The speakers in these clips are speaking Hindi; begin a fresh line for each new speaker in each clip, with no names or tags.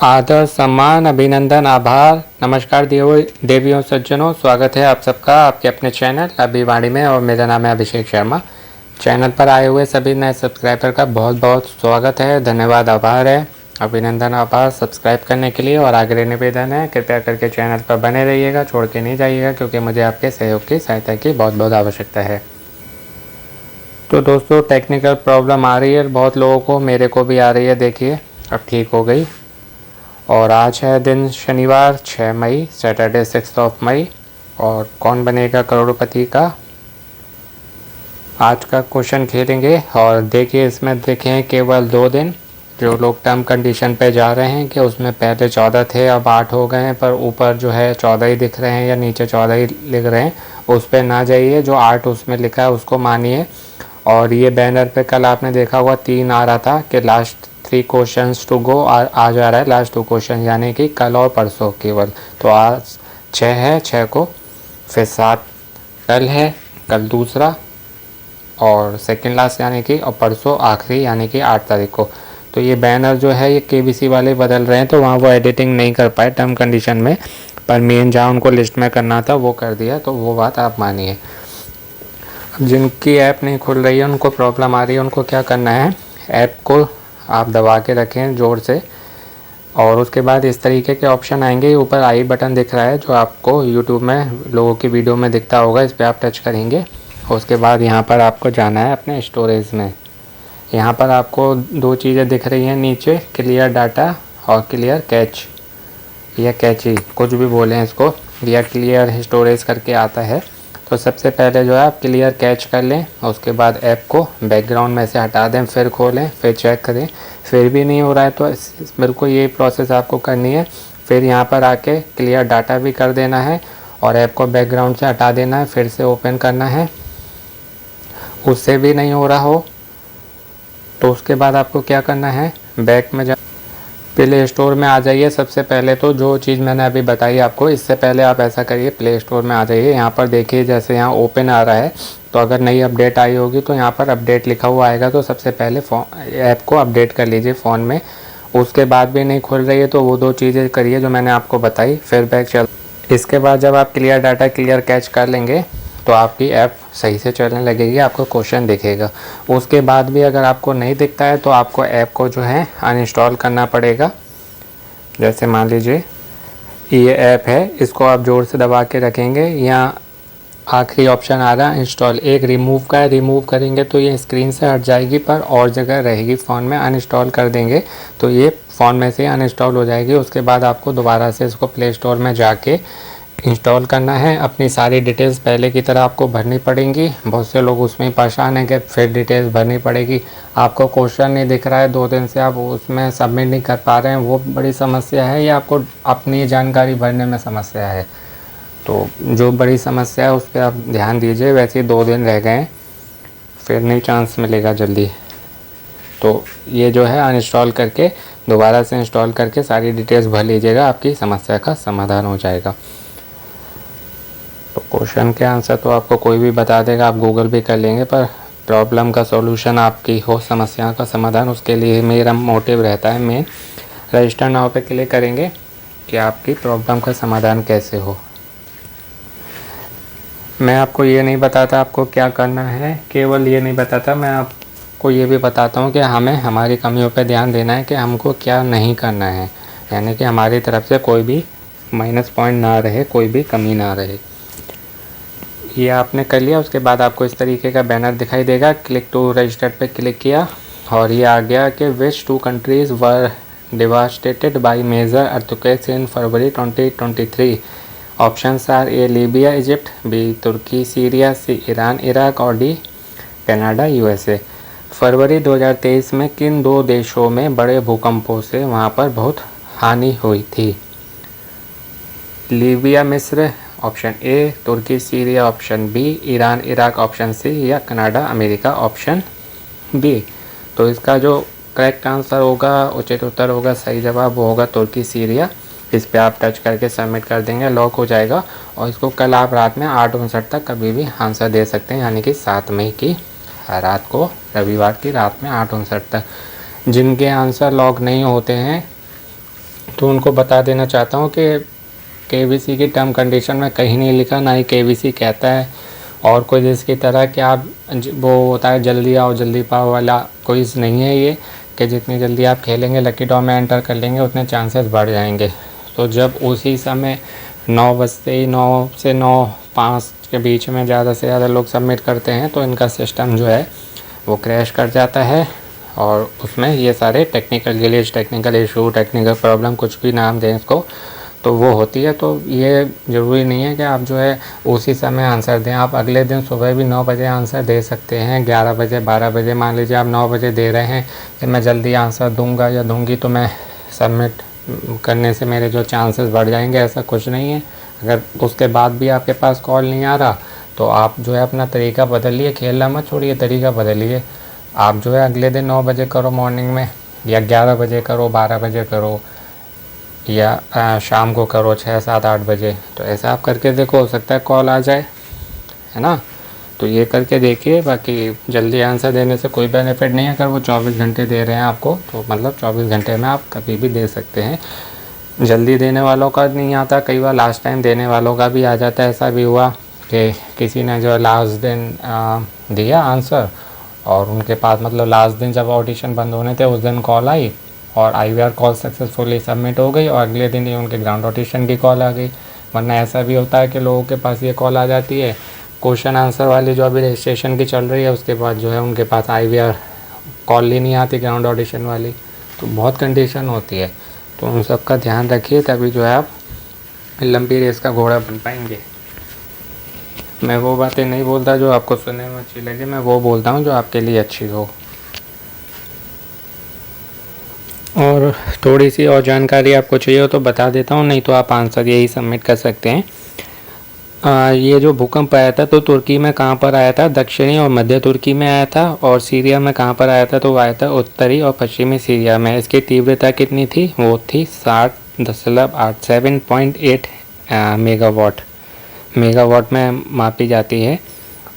आदर, सम्मान, अभिनंदन, आभार, नमस्कार देवियों सज्जनों, स्वागत है आप सबका आपके अपने चैनल अभिवाणी में। और मेरा नाम है अभिषेक शर्मा। चैनल पर आए हुए सभी नए सब्सक्राइबर का बहुत बहुत स्वागत है, धन्यवाद, आभार है, अभिनंदन, आभार सब्सक्राइब करने के लिए। और आगे निवेदन है, कृपया करके चैनल पर बने रहिएगा, छोड़ के नहीं जाइएगा, क्योंकि मुझे आपके सहयोग की सहायता की बहुत बहुत आवश्यकता है। तो दोस्तों, टेक्निकल प्रॉब्लम आ रही है बहुत लोगों को, मेरे को भी आ रही है, देखिए अब ठीक हो गई। और आज है दिन शनिवार 6 मई, सैटरडे 6 मई। और कौन बनेगा करोड़पति का आज का क्वेश्चन खेलेंगे। और देखिए, इसमें देखें केवल 2 दिन जो लोग टर्म कंडीशन पे जा रहे हैं कि उसमें पहले 14 थे, अब 8 हो गए हैं, पर ऊपर जो है 14 ही दिख रहे हैं या नीचे 14 ही लिख रहे हैं, उस पर ना जाइए, जो 8 उसमें लिखा है उसको मानिए। और ये बैनर पे कल आपने देखा हुआ 3 आ रहा था कि लास्ट 3 क्वेश्चंस टू गो, आ जा रहा है लास्ट 2 क्वेश्चन, यानी कि कल और परसों केवल। तो आज 6 है, 6 को, फिर 7 कल है, कल दूसरा और सेकंड लास्ट यानी कि, और परसों आखिरी यानी कि 8 तारीख को। तो ये बैनर जो है ये केबीसी वाले बदल रहे हैं, तो वहाँ वो एडिटिंग नहीं कर पाए टर्म कंडीशन में, पर मेन जहाँ उनको लिस्ट में करना था वो कर दिया, तो वो बात आप मानिए। जिनकी ऐप नहीं खुल रही है, उनको प्रॉब्लम आ रही है, उनको क्या करना है, ऐप को आप दबा के रखें ज़ोर से, और उसके बाद इस तरीके के ऑप्शन आएंगे। ऊपर आई बटन दिख रहा है जो आपको यूट्यूब में लोगों की वीडियो में दिखता होगा, इस पर आप टच करेंगे। उसके बाद यहाँ पर आपको जाना है अपने स्टोरेज में। यहाँ पर आपको 2 चीज़ें दिख रही हैं नीचे, क्लियर डाटा और क्लियर कैच या कैची, कुछ भी बोलें इसको, या क्लियर स्टोरेज करके आता है। तो सबसे पहले जो है आप क्लियर कैच कर लें, उसके बाद ऐप को बैकग्राउंड में से हटा दें, फिर खोलें, फिर चेक करें, फिर भी नहीं हो रहा है तो बिल्कुल यही प्रोसेस आपको करनी है। फिर यहाँ पर आके क्लियर डाटा भी कर देना है और ऐप को बैकग्राउंड से हटा देना है, फिर से ओपन करना है। उससे भी नहीं हो रहा हो तो उसके बाद आपको क्या करना है, बैक में प्ले स्टोर में आ जाइए। सबसे पहले तो जो चीज़ मैंने अभी बताई आपको, इससे पहले आप ऐसा करिए, प्ले स्टोर में आ जाइए। यहाँ पर देखिए जैसे यहाँ ओपन आ रहा है, तो अगर नई अपडेट आई होगी तो यहाँ पर अपडेट लिखा हुआ आएगा, तो सबसे पहले ऐप को अपडेट कर लीजिए फ़ोन में। उसके बाद भी नहीं खुल रही है तो वो 2 चीज़ें करिए जो मैंने आपको बताई, फिर बैक चल। इसके बाद जब आप क्लियर डाटा क्लियर कैच कर लेंगे तो आपकी ऐप सही से चलने लगेगी, आपको क्वेश्चन दिखेगा। उसके बाद भी अगर आपको नहीं दिखता है तो आपको ऐप को जो है अनइंस्टॉल करना पड़ेगा। जैसे मान लीजिए ये ऐप है, इसको आप ज़ोर से दबा के रखेंगे, यहाँ आखिरी ऑप्शन आ रहा है इंस्टॉल, एक रिमूव का है, रिमूव करेंगे तो ये स्क्रीन से हट जाएगी, पर और जगह रहेगी फ़ोन में। अनइंस्टॉल कर देंगे तो ये फ़ोन में से अनइंस्टॉल हो जाएगी। उसके बाद आपको दोबारा से इसको प्ले स्टोर में जाके इंस्टॉल करना है। अपनी सारी डिटेल्स पहले की तरह आपको भरनी पड़ेंगी। बहुत से लोग उसमें परेशान हैं कि फिर डिटेल्स भरनी पड़ेगी, आपको क्वेश्चन नहीं दिख रहा है 2 दिन से, आप उसमें सबमिट नहीं कर पा रहे हैं, वो बड़ी समस्या है, या आपको अपनी जानकारी भरने में समस्या है। तो जो बड़ी समस्या है उस पर आप ध्यान दीजिए। वैसे ही 2 दिन रह गए हैं, फिर नहीं चांस मिलेगा जल्दी। तो ये जो है अनइंस्टॉल करके दोबारा से इंस्टॉल करके सारी डिटेल्स भर लीजिएगा, आपकी समस्या का समाधान हो जाएगा। तो क्वेश्चन के आंसर तो आपको कोई भी बता देगा, आप गूगल भी कर लेंगे, पर प्रॉब्लम का सॉल्यूशन आपकी हो, समस्या का समाधान, उसके लिए मेरा मोटिव रहता है मेन। रजिस्टर नाउ पे क्लिक करेंगे कि आपकी प्रॉब्लम का समाधान कैसे हो। मैं आपको ये नहीं बताता आपको क्या करना है, केवल ये नहीं बताता, मैं आपको ये भी बताता हूँ कि हमें हमारी कमियों पे ध्यान देना है कि हमको क्या नहीं करना है, यानी कि हमारी तरफ से कोई भी माइनस पॉइंट ना रहे, कोई भी कमी ना रहे। ये आपने कर लिया, उसके बाद आपको इस तरीके का बैनर दिखाई देगा, क्लिक टू रजिस्टर पे क्लिक किया और ये आ गया कि which 2 countries were devastated by major earthquakes in February 2023। Options are A Libya Egypt, B Turkey Syria, C Iran Iraq और डी कनाडा यूएसए। फरवरी 2023 में किन 2 देशों में बड़े भूकंपों से वहाँ पर बहुत हानि हुई थी? लीबिया मिस्र option A, Turkey Syria option B, Iran Iraq option C, या कनाडा अमेरिका ऑप्शन बी। तो इसका जो करेक्ट आंसर होगा, उचित उत्तर होगा, सही जवाब वो होगा तुर्की सीरिया। इस पर आप टच करके सबमिट कर देंगे, लॉक हो जाएगा। और इसको कल आप रात में 8:59 तक कभी भी आंसर दे सकते हैं, यानी कि 7 मई की रात को, रविवार की रात में 8:59 तक। जिनके आंसर लॉक नहीं होते हैं तो उनको बता देना चाहता हूँ कि केबीसी की टर्म कंडीशन में कहीं नहीं लिखा, ना ही केबीसी कहता है और कोई जिसकी तरह कि आप वो होता है जल्दी आओ जल्दी पाओ वाला कोई नहीं है ये, कि जितनी जल्दी आप खेलेंगे लकी ड्रॉ में एंटर कर लेंगे उतने चांसेस बढ़ जाएंगे। तो जब उसी समय 9 बजते ही 9 से 9:05 के बीच में ज़्यादा से ज़्यादा लोग सबमिट करते हैं तो इनका सिस्टम जो है वो क्रैश कर जाता है और उसमें ये सारे technical glitch, technical issue, technical problem, कुछ भी नाम दें इसको, तो वो होती है। तो ये ज़रूरी नहीं है कि आप जो है उसी समय आंसर दें, आप अगले दिन सुबह भी 9 बजे आंसर दे सकते हैं, 11 बजे, 12 बजे। मान लीजिए आप 9 बजे दे रहे हैं कि मैं जल्दी आंसर दूंगा या दूंगी तो मैं सबमिट करने से मेरे जो चांसेस बढ़ जाएंगे, ऐसा कुछ नहीं है। अगर उसके बाद भी आपके पास कॉल नहीं आ रहा तो आप जो है अपना तरीका बदलिए, खेलना मत छोड़िए, तरीका बदलिए। आप जो है अगले दिन 9 बजे करो मॉर्निंग में, या 11 बजे करो, 12 बजे करो, या शाम को करो 6, 7, 8 बजे। तो ऐसा आप करके देखो, हो सकता है कॉल आ जाए, है ना। तो ये करके देखिए। बाकी जल्दी आंसर देने से कोई बेनिफिट नहीं है। अगर वो 24 घंटे दे रहे हैं आपको तो मतलब 24 घंटे में आप कभी भी दे सकते हैं। जल्दी देने वालों का नहीं आता, कई बार लास्ट टाइम देने वालों का भी आ जाता है। ऐसा भी हुआ कि किसी ने जो लास्ट दिन दिया आंसर और उनके पास मतलब लास्ट दिन जब ऑडिशन बंद होने थे उस दिन कॉल आई और IVR कॉल सक्सेसफुली सबमिट हो गई और अगले दिन ही उनके ग्राउंड ऑडिशन की कॉल आ गई। वरना ऐसा भी होता है कि लोगों के पास ये कॉल आ जाती है क्वेश्चन आंसर वाली जो अभी रजिस्ट्रेशन की चल रही है, उसके बाद जो है उनके पास IVR कॉल ही नहीं आती ग्राउंड ऑडिशन वाली। तो बहुत कंडीशन होती है, तो उन सब का ध्यान रखिए, तभी जो है आप लंबी रेस का घोड़ा बन पाएंगे। मैं वो बातें नहीं बोलता जो आपको सुनने में अच्छी लगे, मैं वो बोलता हूँ जो आपके लिए अच्छी हो। और थोड़ी सी और जानकारी आपको चाहिए हो तो बता देता हूँ, नहीं तो आप आंसर यही सबमिट कर सकते हैं। ये जो भूकंप आया था तो तुर्की में कहाँ पर आया था? दक्षिणी और मध्य तुर्की में आया था। और सीरिया में कहाँ पर आया था? तो वो आया था उत्तरी और पश्चिमी सीरिया में। इसकी तीव्रता कितनी थी? वो थी 7.87.8 मेगावाट में मापी जाती है।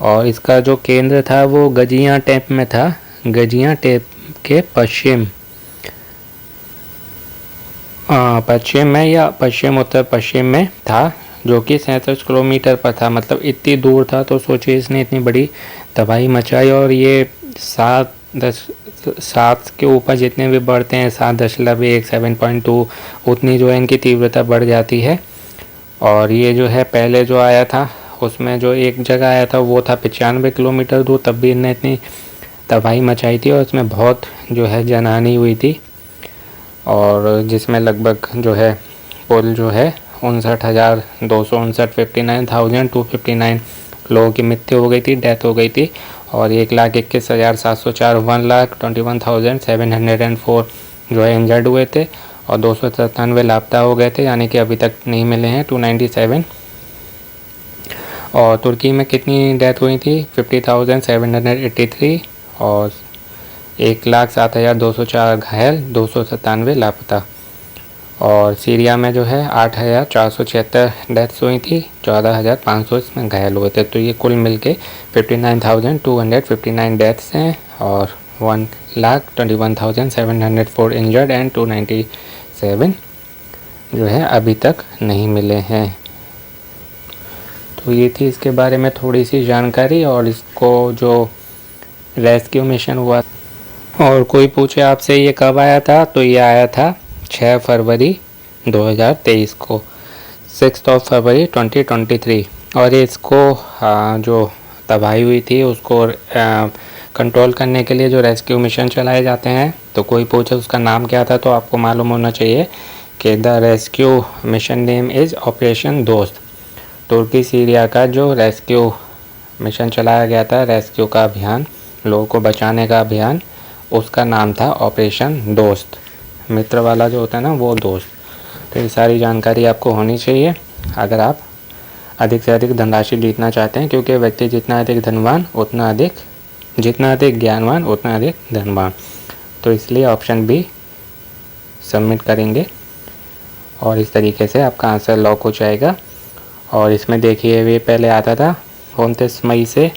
और इसका जो केंद्र था वो गजियाटेप में था, गजियाटेप के पश्चिम में या पश्चिम उत्तर पश्चिम में था, जो कि 37 किलोमीटर पर था। मतलब इतनी दूर था, तो सोचिए इसने इतनी बड़ी तबाही मचाई। और ये 7 के ऊपर जितने भी बढ़ते हैं 7.1 7.2 उतनी जो है इनकी तीव्रता बढ़ जाती है। और ये जो है पहले जो आया था उसमें जो एक जगह आया था वो था 95 किलोमीटर दूर, तब भी इनने इतनी तबाही मचाई थी और उसमें बहुत जो है जनहानि हुई थी। और जिसमें लगभग जो है कुल जो है 59,259 लोगों की मृत्यु हो गई थी, डेथ हो गई थी। और 1,21,704 1,21,704 जो है इंजर्ड हुए थे और 297 लापता हो गए थे, यानी कि अभी तक नहीं मिले हैं 297। और तुर्की में कितनी डेथ हुई थी? 50,783 और 1,07,204 घायल, 297 लापता। और सीरिया में जो है 8,476 डेथ्स हुई थी, 14,500 इसमें घायल हुए थे। तो ये कुल मिलके 59,259 डेथ्स हैं और 1,21,704 इंजर्ड एंड 297 जो है अभी तक नहीं मिले हैं। तो ये थी इसके बारे में थोड़ी सी जानकारी। और इसको जो रेस्क्यू मिशन हुआ, और कोई पूछे आपसे ये कब आया था, तो ये आया था 6 फरवरी 2023 को, 6 फरवरी 2023। और इसको जो तबाही हुई थी उसको कंट्रोल करने के लिए जो रेस्क्यू मिशन चलाए जाते हैं, तो कोई पूछे उसका नाम क्या था तो आपको मालूम होना चाहिए कि the rescue mission name is operation दोस्त। तुर्की सीरिया का जो रेस्क्यू मिशन चलाया गया था, रेस्क्यू का अभियान, लोगों को बचाने का अभियान, उसका नाम था ऑपरेशन दोस्त। मित्र वाला जो होता है ना, वो दोस्त। तो ये सारी जानकारी आपको होनी चाहिए अगर आप अधिक से अधिक धनराशि जीतना चाहते हैं, क्योंकि व्यक्ति जितना अधिक धनवान जितना अधिक ज्ञानवान उतना अधिक धनवान। तो इसलिए ऑप्शन बी सबमिट करेंगे। और इस तरीके से आपका आंसर लॉक हो जाएगा। और इसमें देखिए ये पहले आता था 29 मई से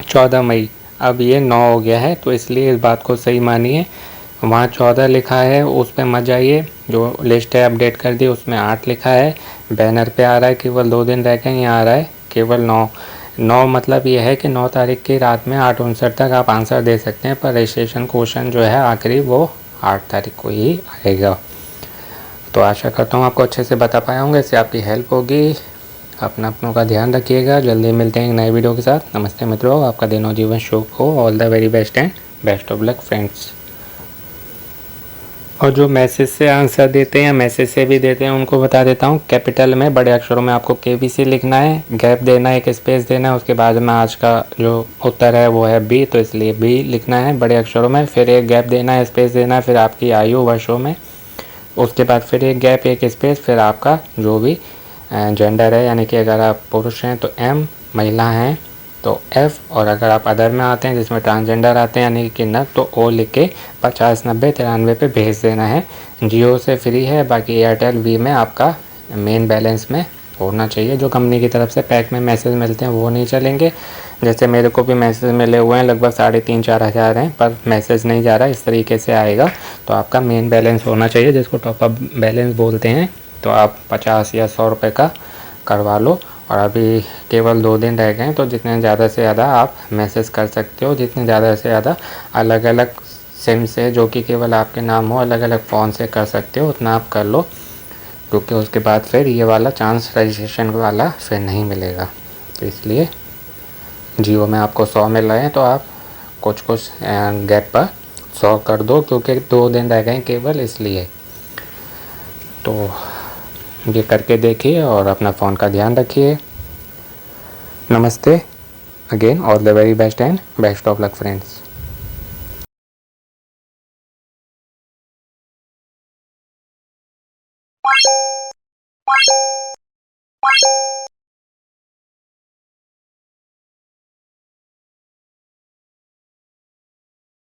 14 मई, अब ये 9 हो गया है, तो इसलिए इस बात को सही मानिए। वहाँ 14 लिखा है, उस पर मत जाइए, जो लिस्ट है अपडेट कर दी उसमें 8 लिखा है। बैनर पे आ रहा है केवल 2 दिन रह गए, यहाँ आ रहा है केवल 9। मतलब ये है कि 9 तारीख की रात में 8:59 तक आप आंसर दे सकते हैं, पर रजिस्ट्रेशन क्वेश्चन जो है आखिरी वो 8 तारीख को ही आएगा। तो आशा करता हूँ आपको अच्छे से बता पाया होंगे, इससे आपकी हेल्प होगी। अपनों का ध्यान रखिएगा। जल्दी मिलते हैं एक नए वीडियो के साथ। नमस्ते मित्रों, आपका दिन और जीवन शुभ हो। All the very best and best of luck friends. और जो मैसेज से आंसर देते हैं या मैसेज से भी देते हैं उनको बता देता हूँ। कैपिटल में बड़े अक्षरों में आपको KBC लिखना है, गैप देना है, एक स्पेस देना है, उसके बाद में आज का जो उत्तर है वो है B, तो इसलिए B लिखना है बड़े अक्षरों में, फिर एक गैप देना है, स्पेस देना है, फिर आपकी आयु वर्षों में, उसके बाद फिर एक गैप, एक स्पेस, फिर आपका जो भी जेंडर है, यानी कि अगर आप पुरुष हैं तो M, महिला हैं तो F, और अगर आप अदर में आते हैं जिसमें ट्रांसजेंडर आते हैं यानी कि न, तो O लिख के 50 90 93 पे भेज देना है। जियो से फ्री है, बाकी एयरटेल वी में आपका मेन बैलेंस में होना चाहिए। जो कंपनी की तरफ से पैक में मैसेज मिलते हैं वो नहीं चलेंगे। जैसे मेरे को भी मैसेज मिले हुए हैं, लगभग 3,500 4,000 हैं, पर मैसेज नहीं जा रहा, इस तरीके से आएगा। तो आपका मेन बैलेंस होना चाहिए, जिसको टॉपअप बैलेंस बोलते हैं। तो आप 50 या 100 रुपये का करवा लो। और अभी केवल 2 दिन रह गए हैं, तो जितने ज़्यादा से ज़्यादा आप मैसेज कर सकते हो, जितने ज़्यादा से ज़्यादा अलग अलग सिम से जो कि केवल आपके नाम हो, अलग अलग फ़ोन से कर सकते हो, उतना आप कर लो, क्योंकि उसके बाद फिर ये वाला चांस रजिस्ट्रेशन वाला फिर नहीं मिलेगा। तो इसलिए जियो में आपको 100 मिल रहे हैं, तो आप कुछ गैप पर 100 कर दो, क्योंकि 2 दिन रह गए केवल, इसलिए। तो ये करके देखिए और अपना फ़ोन का ध्यान रखिए। नमस्ते again, all the very best and best of luck friends.